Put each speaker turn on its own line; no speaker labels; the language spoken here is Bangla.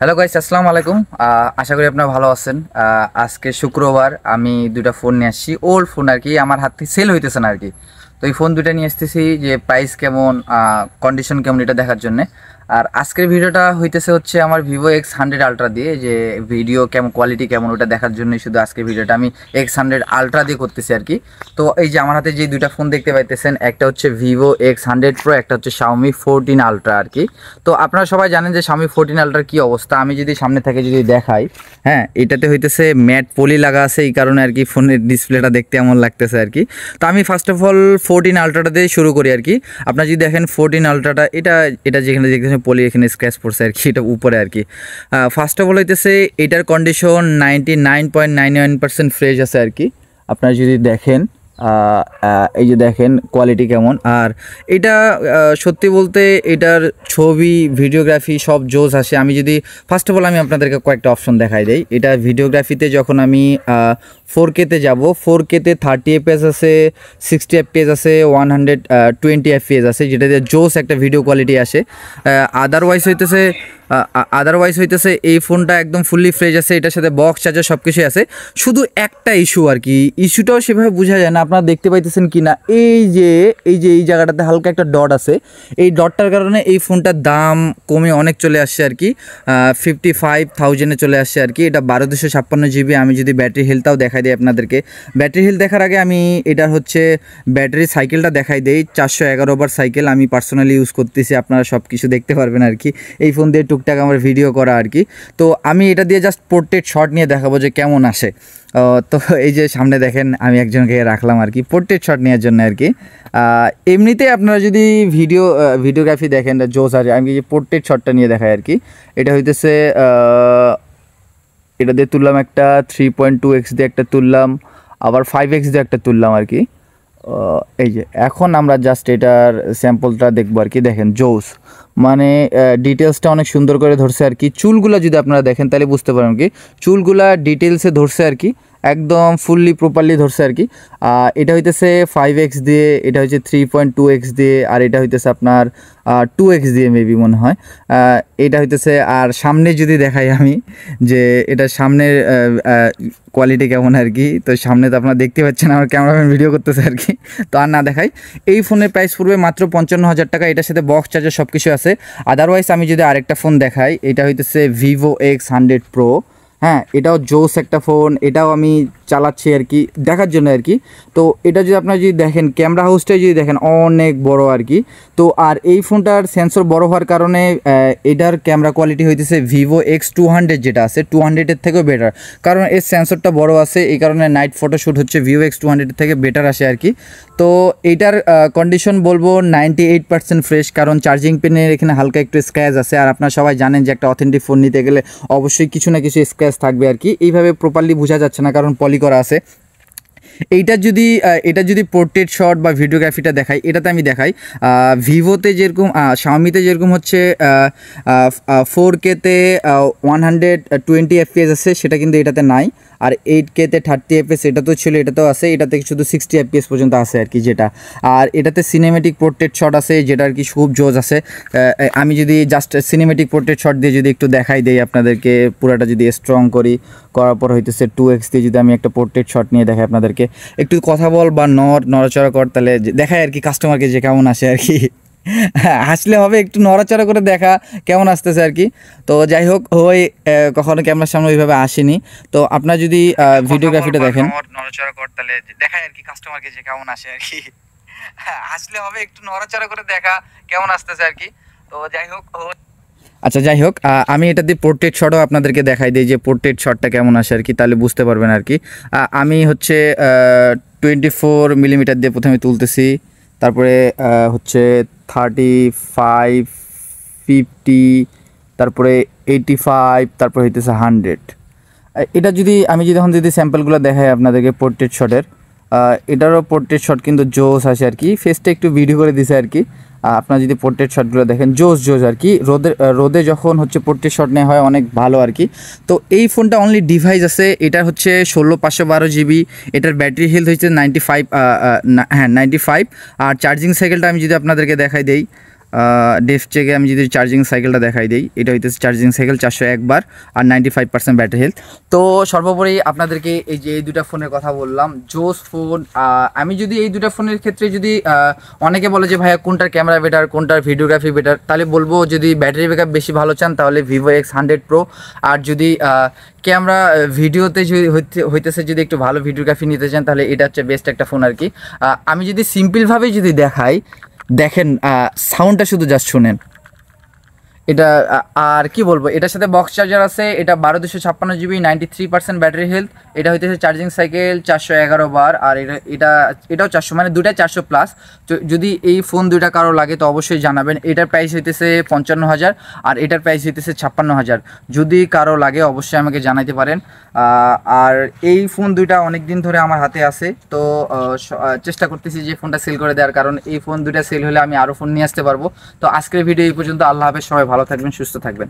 হ্যালো গাইস, আসসালামু আলাইকুম। আশা করি আপনারা ভালো আছেন। আজকে শুক্রবার, আমি দুইটা ফোন নিয়ে আসছি। ওল্ড ফোন আর কি, আমার হাতে সেল হইতেছে না আর কি। তো এই ফোন দুইটা নিয়ে আসতেছি যে প্রাইস কেমন, কন্ডিশন কেমন এটা দেখার জন্য। আর আজকের ভিডিওটা হইতেছে হচ্ছে আমার Vivo X100 Ultra দিয়ে, যে ভিডিও কেমন, কোয়ালিটি কেমন ওটা দেখার জন্যই শুধু আজকের ভিডিওটা আমি X100 Ultra দিয়ে করতেছি আর কি। তো এই যে আমার হাতে যে দুইটা ফোন দেখতে পাইতেছেন, একটা হচ্ছে Vivo X100 Pro, একটা হচ্ছে Xiaomi 14 Ultra আর কি। তো আপনারা সবাই জানেন যে Xiaomi 14 Ultra কি অবস্থা। আমি যদি সামনে থেকে যদি দেখাই, হ্যাঁ, এটাতে হইতেছে ম্যাট পলি লাগা আছে, এই কারণে আর কি ফোনের ডিসপ্লেটা দেখতে এমন লাগতেছে আর কি। তো আমি ফার্স্ট অফ অল 14 Ultra দিয়ে শুরু করি আর কি। আপনারা যদি দেখেন 14 Ultra, এটা এটা যেখানে দেখতেছেন পলি, এখানে স্ক্র্যাচ পড়ছে আর কি, এটা উপরে আর কি। ফার্স্ট অফ অল হইতেছে এটার কন্ডিশন 99.99% ফ্রেশ আছে আর কি। আপনারা যদি দেখেন, এই যে দেখেন কোয়ালিটি কেমন। আর এটা সত্যি বলতে এটার ছবি, ভিডিওগ্রাফি সব জোস আসে। আমি যদি ফার্স্ট অফ অল আমি আপনাদেরকে কয়েকটা অপশন দেখাই দেই। এটা ভিডিওগ্রাফিতে যখন আমি 4K-তে যাব, 4K-তে 30 FPS আছে, 60 FPS আছে, 120 FPS আছে, যেটা দিয়ে জোস একটা ভিডিও কোয়ালিটি আসে। আদারওয়াইজ হইতেছে এই ফোনটা একদম ফুললি ফ্রেশ আছে, এটার সাথে বক্স চার্জার সব কিছুই আছে। শুধু একটা ইস্যু আর কি, ইস্যুটাও সেভাবে বোঝা যায় না, আপনারা দেখতে পাইতেছেন কি না, এই জায়গাটাতে হালকা একটা ডট আছে। এই ডটটার কারণে এই ফোনটার দাম কমে অনেক চলে আসছে আর কি, 55,000-এ চলে আসছে আর কি। এটা 1256 GB। আমি যদি ব্যাটারি হেলথটাও দেখাই দিই আপনাদেরকে, ব্যাটারি হেলথ দেখার আগে আমি এটার হচ্ছে ব্যাটারি সাইকেলটা দেখাই দিই। 411 বার সাইকেল আমি পার্সোনালি ইউজ করতেছি, আপনারা সব কিছু দেখতে পারবেন আর কি। এই ফোন দিয়ে টুকটাক আমার ভিডিও করা আর কি। তো আমি এটা দিয়ে জাস্ট পোর্ট্রেট শট নিয়ে দেখাবো যে কেমন আসে। তো এই যে সামনে দেখেন আমি একজনকে রাখলাম আর কি পোর্ট্রেট শট নেওয়ার জন্য আর কি। এমনিতে আপনারা যদি ভিডিওগ্রাফি দেখেন জোস আছে। আমি যে পোর্ট্রেট শটটা নিয়ে দেখাই আর কি। এটা হইতেছে এটা দিয়ে তুললাম একটা 3.2x দিয়ে একটা তুললাম, আবার 5x দিয়ে একটা তুললাম আর কি। এই যে এখন আমরা জাস্ট এটার স্যাম্পলটা দেখবো আর কি। দেখেন জোস, মানে ডিটেলসটা অনেক সুন্দর করে ধরছে আর কি। চুলগুলা যদি আপনারা দেখেন তাহলে বুঝতে পারেন কি, চুলগুলা ডিটেলসে ধরছে আর কি, একদম ফুললি প্রপারলি ধরছে আর কি। এটা হইতেছে 5x দিয়ে, এটা হচ্ছে 3.2x দিয়ে, আর এটা হইতেছে আপনার 2x দিয়ে মেবি মনে হয়। এটা হইতেছে, আর সামনে যদি দেখাই আমি যে এটা সামনের কোয়ালিটি কেমন আর কি। তো সামনে তো আপনারা দেখতে পাচ্ছেন আমার ক্যামেরাম্যান ভিডিও করতেছে আর কি। তো আর না দেখাই, এই ফোনের প্রাইস পড়বে মাত্র 55,000 টাকা। এটার সাথে বক্স চার্জার সব কিছু আছে। আদারওয়াইজ আমি যদি আরেকটা ফোন দেখাই, এটা হইতেছে Vivo X100 Pro। হ্যাঁ, এটাও জোস একটা ফোন, এটাও আমি চালাচ্ছি আর কি দেখার জন্য আর কি। তো এটা যদি আপনারা যদি দেখেন, ক্যামেরা হাউসটাই যদি দেখেন অনেক বড় আর কি। তো আর এই ফোনটার সেন্সর বড় হওয়ার কারণে এটার ক্যামেরা কোয়ালিটি হইতেছে Vivo X200 যেটা আছে 200-এর থেকেও বেটার, কারণ এর সেন্সরটা বড় আছে, এই কারণে নাইট ফটোশ্যুট হচ্ছে Vivo X200 থেকে বেটার আসে আর কি। তো এইটার কন্ডিশন বলবো 98% ফ্রেশ, কারণ চার্জিং পিনের এখানে হালকা একটু স্ক্র্যাচ আছে। আর আপনারা সবাই জানেন যে একটা অথেন্টিক ফোন নিতে গেলে অবশ্যই কিছু না কিছু স্ক্র্যাচ থাকবে আর কি। এইভাবে প্রপারলি বোঝা যাচ্ছে না কারণ পলি করা আছে। এটা যদি পোর্ট্রেট শট বা ভিডিওগ্রাফিটা দেখাই, এটাতে আমি দেখাই ভিভোতে যেরকম, শাওমিতে যেরকম হচ্ছে 4K-তে 120 FPS আছে, সেটা কিন্তু এটাতে নাই। আর 8K-তে 30 FPS এটা তো ছিল, এটাতেও আছে, এটাতে শুধু 60 FPS পর্যন্ত আছে আর কি যেটা। আর এটাতে সিনেমেটিক পোর্ট্রেট শট আছে, যেটা আর কি খুব জোজ আছে। আমি যদি জাস্ট সিনেমেটিক পোর্ট্রেট শট দিয়ে যদি একটু দেখাই দেই আপনাদেরকে, পুরাটা যদি স্ট্রং করার পর হইতেছে 2x দিয়ে যদি আমি একটা পোর্ট্রেট শট নিয়ে দেখাই আপনাদেরকে, একটু কথা বল বা নড়াচড়া কর, তাহলে দেখাই আর কি কাস্টমারকে যে কেমন আসে আর কি। হাসলে হবে, একটু নড়াচড়া করে দেখা কেমন আসতেছে আর কি। তো যাই হোক, কখনো ক্যামেরার সামনে ওইভাবে আসেনি। তো আপনার যদি ভিডিওগ্রাফিটা দেখেন, নড়াচড়া কর, তাহলে দেখাই আর কি কাস্টমারকে যে কেমন আসে আর কি। হাসলে হবে, একটু নড়াচড়া করে দেখা কেমন আসতেছে আর কি। তো যাই হোক, আচ্ছা যাই হোক, আমি এটা দিয়ে পোর্ট্রেট শটও আপনাদেরকে দেখাই দিই যে পোর্ট্রেট শটটা কেমন আসে আর কি, তাহলে বুঝতে পারবেন আর কি। আমি হচ্ছে 24mm দিয়ে প্রথমে তুলতেছি, তারপরে হচ্ছে 35, 50, তারপরে 85, তারপরে হইতেছে 100। এটা আমি এখন যদি স্যাম্পলগুলো দেখাই আপনাদেরকে পোর্ট্রেট শটের, এটারও পোর্ট্রেট শট কিন্তু জোস আসে আর কি। ফেসটা একটু ভিডিও করে দিছে আর কি। আপনারা যদি পোর্ট্রেট শটগুলো দেখেন জোস আর কি, রোদে যখন হচ্ছে পোর্ট্রেট শট নেওয়া হয় অনেক ভালো আর কি। তো এই ফোনটা অনলি ডিভাইস আছে, এটা হচ্ছে 16/512 GB। এটার ব্যাটারি হেলথ হচ্ছে 95, হ্যাঁ 95। আর চার্জিং সাইকেলটা আমি যদি আপনাদেরকে দেখাই দেই, ডেফ চেকে আমি যদি চার্জিং সাইকেলটা দেখাই দিই, এটা হইতেছে চার্জিং সাইকেল 401 বার আর 95% ব্যাটারি হেলথ। তো সর্বোপরি আপনাদেরকে এই যে এই দুটা ফোনের কথা বললাম, জোস ফোন। আমি যদি এই দুটা ফোনের ক্ষেত্রে যদি অনেকে বলে যে ভাইয়া কোনটার ক্যামেরা বেটার, কোনটার ভিডিওগ্রাফি বেটার, তাহলে বলবো যদি ব্যাটারি ব্যাকআপ বেশি ভালো চান তাহলে ভিভো X100 Pro। আর যদি ক্যামেরা ভিডিওতে যদি হইতেছে যদি একটু ভালো ভিডিওগ্রাফি নিতে চান তাহলে এটা হচ্ছে বেস্ট একটা ফোন আর কি। আমি যদি সিম্পলভাবে যদি দেখাই, দেখেন সাউন্ডটা শুধু জাস্ট শুনেন। এটা আর কি বলবো, এটার সাথে বক্স চার্জার আছে, এটা 12256 GB, 93% ব্যাটারি হেলথ। এটা হইতেছে চার্জিং সাইকেল 411 বার। আর এটাও 400, মানে দুটাই 400+। যদি এই ফোন দুইটা কারো লাগে তো অবশ্যই জানাবেন। এটার প্রাইস হইতেছে 55,000 আর এটার প্রাইস হইতেছে 56,000। যদি কারো লাগে অবশ্যই আমাকে জানাইতে পারেন। আর এই ফোন দুইটা অনেক দিন ধরে আমার হাতে আছে, তো চেষ্টা করতেছি যে ফোনটা সেল করে দেওয়ার, কারণ এই ফোন দুইটা সেল হলে আমি আরও ফোন নিয়ে আসতে পারবো। তো আজকের ভিডিও এই পর্যন্ত। আল্লাহ হাফেজ, সবাই ভালো থাকবেন, সুস্থ থাকবেন।